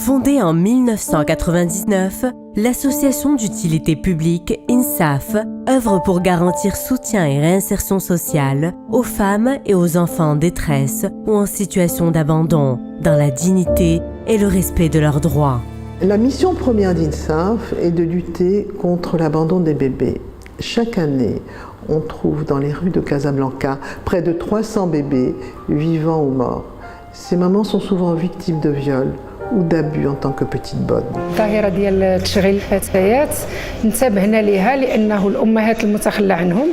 Fondée en 1999, l'association d'utilité publique INSAF œuvre pour garantir soutien et réinsertion sociale aux femmes et aux enfants en détresse ou en situation d'abandon, dans la dignité et le respect de leurs droits. La mission première d'INSAF est de lutter contre l'abandon des bébés. Chaque année, on trouve dans les rues de Casablanca près de 300 bébés vivants ou morts. Ces mamans sont souvent victimes de viols ou d'abus en tant que petites bonnes. الظاهرة ديال تشغيل الفتيات انتبهنا لها لأنه الأمهات المتخلى عنهم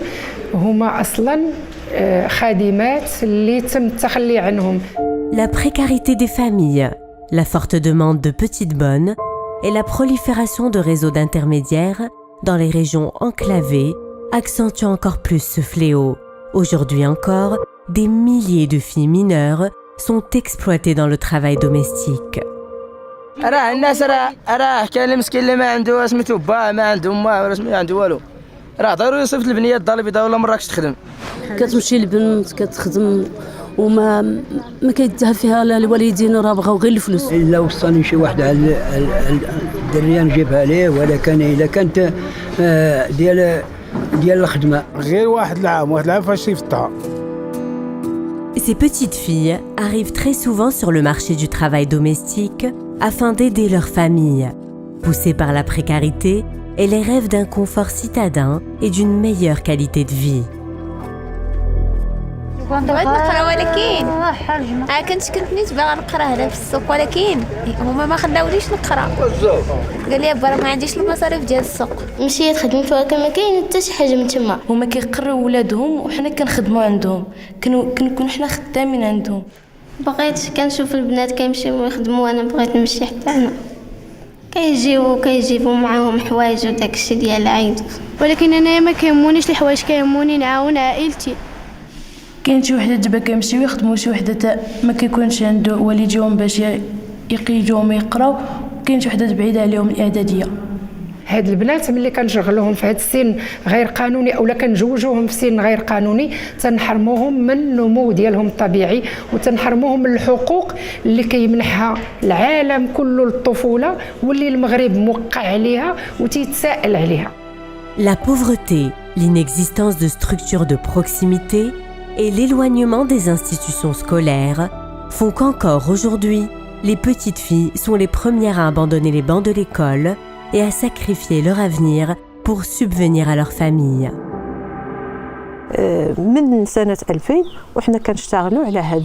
هما أصلاً خادمات اللي تم التخلي عنهم. La précarité des familles, la forte demande de petites bonnes et la prolifération de réseaux d'intermédiaires dans les régions enclavées accentuent encore plus ce fléau. Aujourd'hui encore, des milliers de filles mineures sont exploitées dans le travail domestique. راه الناس راه كاين المسكين اللي ما عنده سميتو با ما عنده ما ولا ما عنده والو راه ضروري يصيفط البنيه الدار البيضاء ولا مراكش تخدم كتمشي البنت كتخدم وما كيديها فيها لا الوالدين راه بغاو غير الفلوس. الا وصلني شي واحد على الدريه نجيبها ليه ولكن الا كانت ديال الخدمه غير واحد العام فاش يفتح. Ces petites filles arrivent très souvent sur le marché du travail domestique afin d'aider leur famille. Poussées par la précarité, et les rêves d'un confort citadin et d'une meilleure qualité de vie. بغيت نقرا ولكن كنت نيت باغا نقرا هنا في السوق ولكن هما ما خلاوليش نقرا قال لي برا ما عنديش المصاريف ديال السوق. مشيت خدمت ولكن ما كاين حتى شي حاجه من تما. هما كيقريو ولادهم وحنا كنخدموا عندهم كنكونوا حنا خدامين عندهم. بغيت كنشوف البنات كيمشيو يخدموا وانا بغيت نمشي حتى انا. كيجيبوا معاهم حوايج وداك الشيء ديال العيد ولكن انا ما كيهمونيش الحوايج كيهموني نعاون عائلتي. كاين شي وحده دابا كيمشيو يخدموا شي وحده ما كيكونش عنده والديهم باش يقيدوهم يقراو وكاين شي وحده بعيده عليهم الاعداديه. هاد البنات ملي كنشغلوهم في هاد السن غير قانوني اولا كنجوجوهم في سن غير قانوني تنحرموهم من النمو ديالهم الطبيعي وتنحرموهم من الحقوق اللي كيمنحها العالم كله للطفوله واللي المغرب موقع عليها وتيتسائل عليها. La pauvreté, l'inexistence de structures de proximité et l'éloignement des institutions scolaires font qu'encore aujourd'hui, les petites filles sont les premières à abandonner les bancs de l'école et à sacrifier leur avenir pour subvenir à leur famille. من سنة 2000 وحنا كنشتغلوا على هذا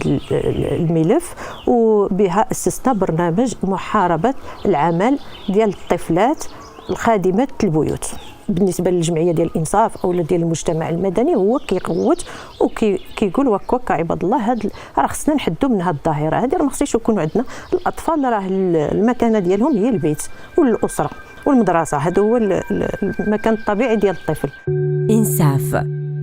الملف وبها أسسنا برنامج محاربة العمل ديال الطفلات الخادمات البيوت. بالنسبه للجمعيه ديال الانصاف او ديال المجتمع المدني هو كيقوت وكيقول وكا عباد الله هاد راه خصنا نحدوا من هاد الظاهره هذه راه ما خصنيش يكونوا عندنا الاطفال راه المكانه ديالهم هي البيت والاسره والمدرسه هذا هو المكان الطبيعي ديال الطفل. INSAF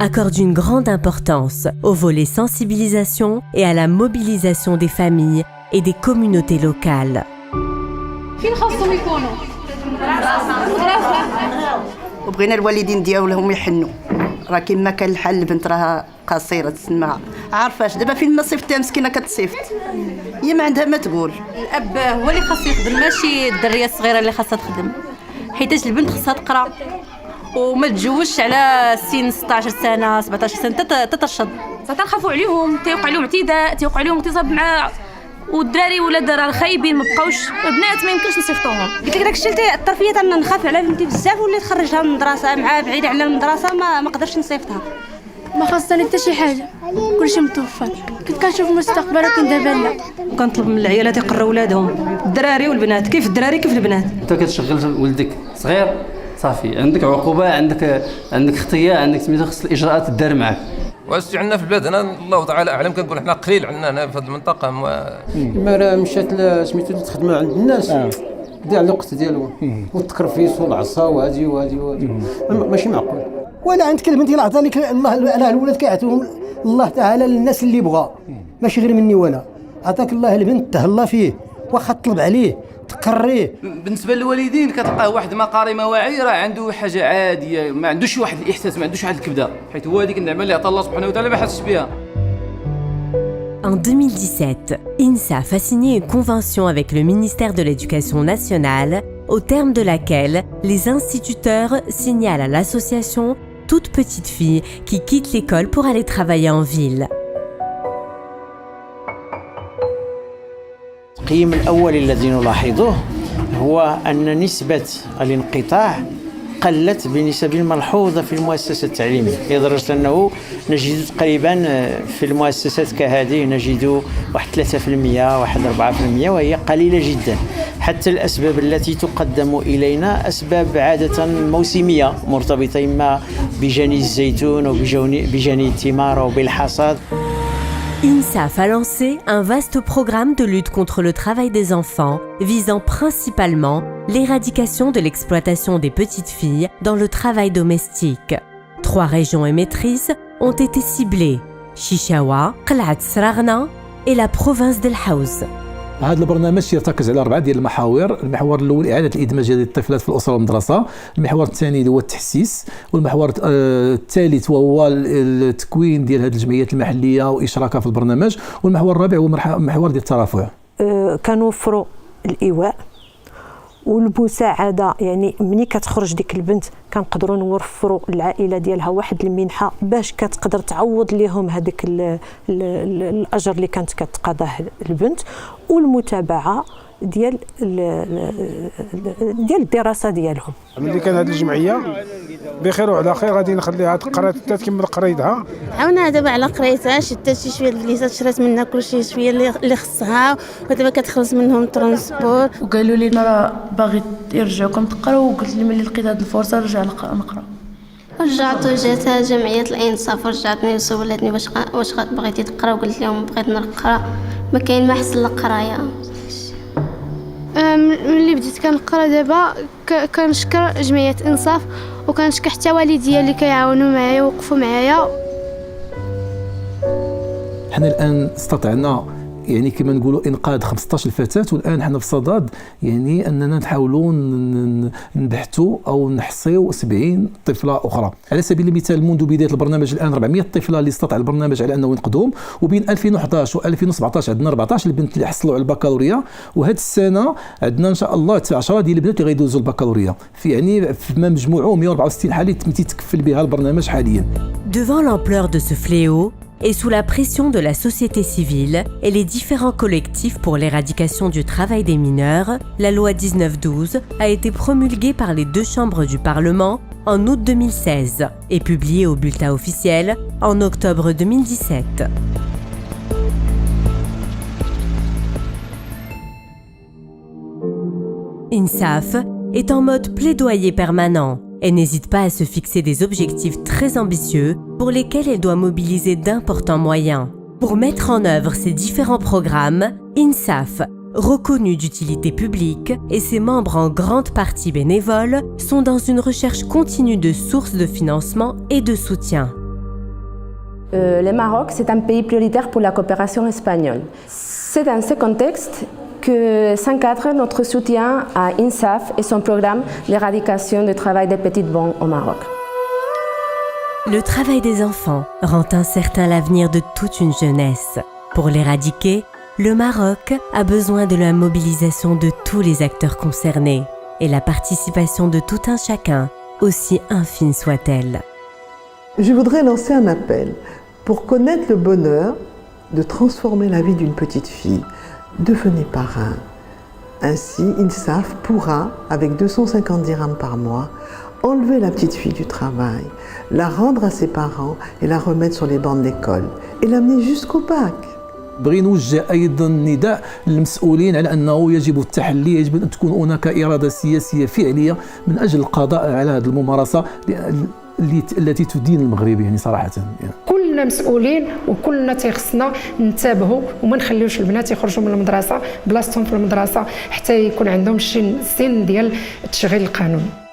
accorde une grande importance au volet sensibilisation et à la mobilisation des familles et des communautés locales. فين خاصهم يكونوا؟ وبغينا الوالدين ديالهم يحنوا راه كيما كان الحال البنت راه قصيره تسمع عارفاش دابا فين ما صيفتها مسكينه كتصيفط هي ما عندها ما تقول. الاب هو اللي خاص يخدم ماشي الدريه الصغيره اللي خاصها تخدم حيت البنت خاصها تقرا وما تجوزش على سن 16 سنه 17 سنه تترشد تنخافوا عليهم تيوقع لهم اعتداء تيوقع لهم اغتصاب مع والدراري ولاد راه خايبين ما بقاوش البنات ما يمكنش نصيفطوهم. قلت لك داكشي الطرفيه تنخاف على بنتي بزاف وليت خرجها من المدرسه مع بعيده على المدرسه ما قدرتش نصيفطها. ما خاصني حتى شي حاجه كلشي متوفر كنت كنشوف المستقبل ولكن دابا لا. كنطلب من العيالات يقراو ولادهم الدراري والبنات كيف الدراري كيف البنات. انت كتشغل ولدك صغير صافي عندك عقوبه عندك خطيه عندك سميتو خص الاجراءات تدار معاك. واش عندنا في البلاد هنا الله تعالى اعلم كنقول حنا قليل عندنا هنا في هذه المنطقه ما راه مشات سميتو تخدم عند الناس ضيع الوقت ديالو والتكرفيس والعصا وهادي ماشي معقول. ولا عندك البنت اللي عطى لك الله على الولاد كيعطيهم الله تعالى للناس اللي بغى ماشي غير مني وانا عطاك الله البنت تهلا فيه واخا تطلب عليه تقريه. بالنسبه للوالدين كتلقاه واحد ما قاري ما واعي راه عنده حاجه عاديه ما عندوش واحد الاحساس ما عندوش واحد الكبده حيت هو هذيك النعمه اللي عطا الله سبحانه وتعالى ما حاسش بها. En 2017, INSAF a signé une convention avec le ministère de l'Éducation nationale, au terme de laquelle les instituteurs signalent à l'association toute petite fille qui quitte l'école pour aller travailler en ville. التقييم الأول الذي نلاحظه هو أن نسبة الانقطاع قلت بنسب ملحوظة في المؤسسة التعليمية لدرجة أنه نجد تقريبا في المؤسسات كهذه نجد 3% 4% وهي قليلة جدا. حتى الأسباب التي تقدم إلينا أسباب عادة موسمية مرتبطة إما بجني الزيتون أو بجني الثمار أو بالحصاد. INSAF a lancé un vaste programme de lutte contre le travail des enfants, visant principalement l'éradication de l'exploitation des petites filles dans le travail domestique. 3 régions émettrices ont été ciblées: Chichawa, Qla'at Sraghna et la province d'El Haouz. هذا البرنامج يرتكز على 4 ديال المحاور. المحور الاول اعاده الادماج ديال الطفلات في الاسره والمدرسه، المحور الثاني هو التحسيس، والمحور الثالث وهو التكوين ديال هذه الجمعيات المحليه واشراكها في البرنامج، والمحور الرابع هو محور ديال الترافع. كنوفروا الايواء والمساعده، يعني ملي كتخرج ديك البنت كنقدروا نوفروا العائله ديالها واحد المنحه باش كتقدر تعوض لهم هذاك الاجر اللي كانت كتقاضاه البنت، والمتابعه ديال الدراسه ديالهم. ملي كان هذه الجمعيه بخير وعلى خير غادي نخليها تقرا حتى تكمل قرايتها. عاونها دابا على قرايتها، شدات شي شويه الفليسات، شرات منها كلشي شويه اللي خصها، ودابا كتخلص منهم ترونسبور. وقالوا لي راه باغي يرجعوكم تقراو، وقلت لهم ملي لقيت هذه الفرصه نرجع نقرا. رجعت وجاتها جمعيه الانصاف ورجعتني وسولتني واش بغيتي تقرا، وقلت لهم بغيت نقرا، ما كاين ما احسن القرايه. ملي بديت كنقرا دابا كنشكر جمعيه انصاف، وكنشكر حتى والديا اللي كيعاونوا معايا ووقفوا معايا. حنا الان استطعنا يعني كما نقولوا انقاذ 15 فتاه، والان حنا في صدد يعني اننا نحاولوا نبحثوا او نحصيو 70 طفله اخرى. على سبيل المثال منذ بدايه البرنامج الان 400 طفله اللي استطاع البرنامج على انه ينقذهم، وبين 2011 و2017 عندنا 14 البنت اللي حصلوا على البكالوريا، وهذه السنه عندنا ان شاء الله 10 ديال البنات اللي غيدوزوا البكالوريا، في يعني فيما مجموعه 164 حاله تيتكفل بها البرنامج حاليا. Devant l'ampleur de ce fléau, et sous la pression de la société civile et les différents collectifs pour l'éradication du travail des mineurs, la loi 1912 a été promulguée par les 2 chambres du Parlement en août 2016 et publiée au bulletin officiel en octobre 2017. INSAF est en mode plaidoyer permanent et n'hésite pas à se fixer des objectifs très ambitieux pour lesquels elle doit mobiliser d'importants moyens. Pour mettre en œuvre ces différents programmes, INSAF, reconnu d'utilité publique, et ses membres en grande partie bénévoles, sont dans une recherche continue de sources de financement et de soutien. Le Maroc, c'est un pays prioritaire pour la coopération espagnole. C'est dans ce contexte que s'encadre notre soutien à INSAF et son programme d'éradication du travail des petites bonnes au Maroc. Le travail des enfants rend incertain l'avenir de toute une jeunesse. Pour l'éradiquer, le Maroc a besoin de la mobilisation de tous les acteurs concernés et la participation de tout un chacun, aussi infime soit-elle. Je voudrais lancer un appel pour connaître le bonheur de transformer la vie d'une petite fille. Devenez parrain. Ainsi, INSAF pourra, avec 250 dirhams par mois, enlever la petite fille du travail, la rendre à ses parents et la remettre sur les bancs d'école et l'amener jusqu'au bac. بغي نوجه ايضا نداء للمسؤولين على انه يجب التحلي، يجب ان تكون هناك اراده سياسيه فعليه من اجل القضاء على هذه الممارسه التي تدين المغرب يعني صراحه. كلنا مسؤولين وكلنا تيخصنا ننتبهوا وما نخليوش البنات يخرجوا من المدرسه بلاصتهم في المدرسه حتى يكون عندهم شي سن ديال التشغيل القانوني.